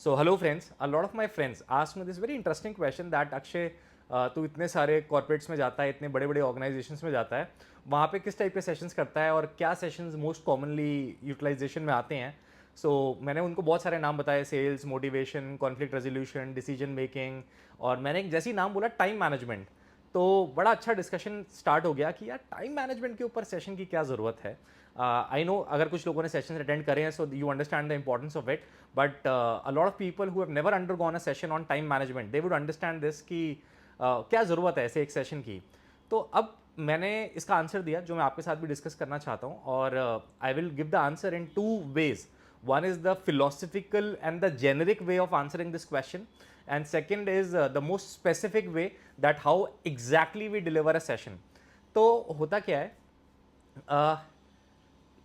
So hello friends, a lot of my friends ask me this very interesting question that Akshay तू इतने सारे corporates में जाता है, इतने बड़े बड़े ऑर्गेनाइजेशंस में जाता है, वहाँ पे किस टाइप के सेशंस करता है और क्या सेशंस मोस्ट कॉमनली यूटिलाइजेशन में आते हैं. सो मैंने उनको बहुत सारे नाम बताए, sales, motivation, conflict resolution, decision making, और मैंने एक जैसी नाम बोला टाइम मैनेजमेंट. तो बड़ा अच्छा डिस्कशन स्टार्ट हो गया कि यार टाइम मैनेजमेंट के ऊपर सेशन की क्या ज़रूरत है. आई नो अगर कुछ लोगों ने सेशन अटेंड करे हैं so you understand the importance of it, but a lot of people who have never undergone a session on time management they would understand this कि क्या ज़रूरत है ऐसे एक सेशन की. तो अब मैंने इसका आंसर दिया जो मैं आपके साथ भी डिस्कस करना चाहता हूँ, और I will give the answer in two ways. One is the philosophical and the generic way of answering this question, and second is the most specific way that how exactly we deliver a session. तो होता क्या है,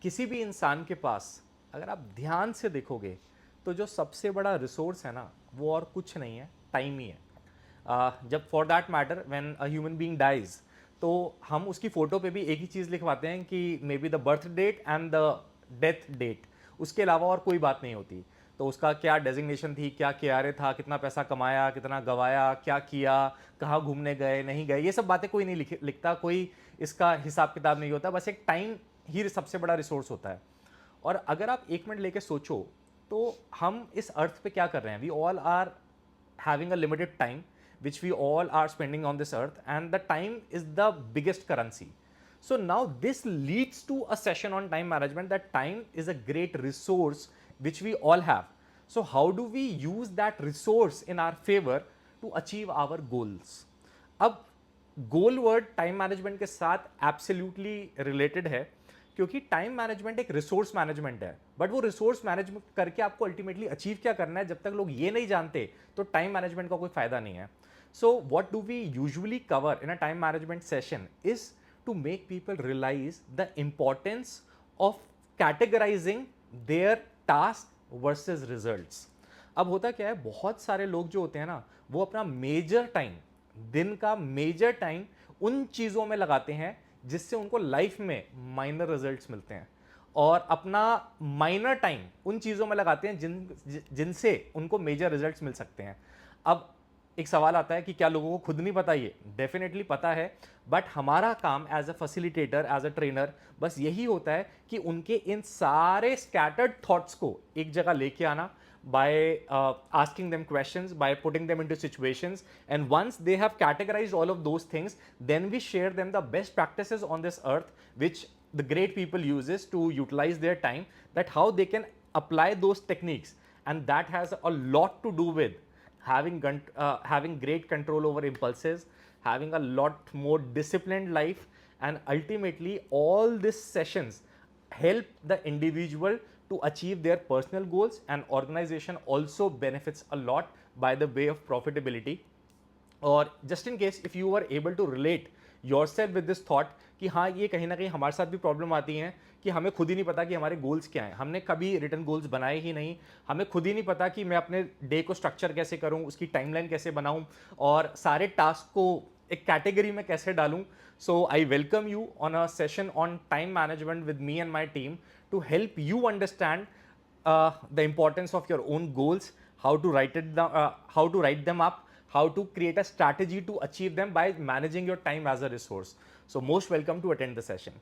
किसी भी इंसान के पास अगर आप ध्यान से देखोगे तो जो सबसे बड़ा रिसोर्स है ना वो और कुछ नहीं है, टाइम ही है. जब for that matter when a human being dies तो हम उसकी फ़ोटो पे भी एक ही चीज़ लिखवाते हैं कि maybe the birth date and the death date, उसके अलावा और कोई बात नहीं होती. तो उसका क्या डेजिग्नेशन थी, क्या कियारे था, कितना पैसा कमाया, कितना गवाया, क्या किया, कहाँ घूमने गए नहीं गए, ये सब बातें कोई नहीं लिखता, कोई इसका हिसाब किताब नहीं होता. बस एक टाइम ही सबसे बड़ा रिसोर्स होता है. और अगर आप एक मिनट लेके सोचो तो हम इस अर्थ पे क्या कर रहे हैं. We all are having a limited time which we all are spending on this earth, and the time is the biggest currency. So now this leads to a session on time management, that time is a great resource which we all have. So how do we use that resource in our favor to achieve our goals. अब गोल word time management के साथ absolutely related है, क्योंकि time management एक resource management है, but वो resource management करके आपको अल्टीमेटली अचीव क्या करना है, जब तक लोग ये नहीं जानते तो टाइम मैनेजमेंट का कोई फायदा नहीं है. So what do we usually cover in a time management session is to make people realise the importance of categorising their task versus results. अब होता क्या है, बहुत सारे लोग जो होते हैं ना वो अपना मेजर टाइम, दिन का मेजर टाइम उन चीज़ों में लगाते हैं जिससे उनको लाइफ में माइनर रिजल्ट्स मिलते हैं, और अपना माइनर टाइम उन चीज़ों में लगाते हैं जिनसे उनको मेजर रिजल्ट्स मिल सकते हैं. अब एक सवाल आता है कि क्या लोगों को खुद नहीं पता. ये डेफिनेटली पता है, बट हमारा काम as a facilitator, as a trainer, बस यही होता है कि उनके इन सारे स्कैटर्ड थॉट्स को एक जगह लेके आना by asking them questions, by putting them into situations, and once they have categorized all of those things, then we share them the best practices on this earth which the great people uses to utilize their time, that how they can apply those techniques. And that has a lot to do with having great control over impulses, having a lot more disciplined life, and ultimately all these sessions help the individual to achieve their personal goals, and organization also benefits a lot by the way of profitability. और just in case if you are able to relate yourself with this thought कि हाँ ये कहीं ना कहीं हमारे साथ भी प्रॉब्लम आती है कि हमें खुद ही नहीं पता कि हमारे गोल्स क्या हैं, हमने कभी रिटर्न गोल्स बनाए ही नहीं, हमें खुद ही नहीं पता कि मैं अपने डे को स्ट्रक्चर कैसे करूँ, उसकी टाइमलाइन कैसे बनाऊँ, और सारे टास्क को एक कैटेगरी में कैसे डालूं. So I welcome you on a session on time management with me and my team to help you understand the importance of your own goals, how to how to write them up, how to create a strategy to achieve them by managing your time as a resource. So most welcome to attend the session.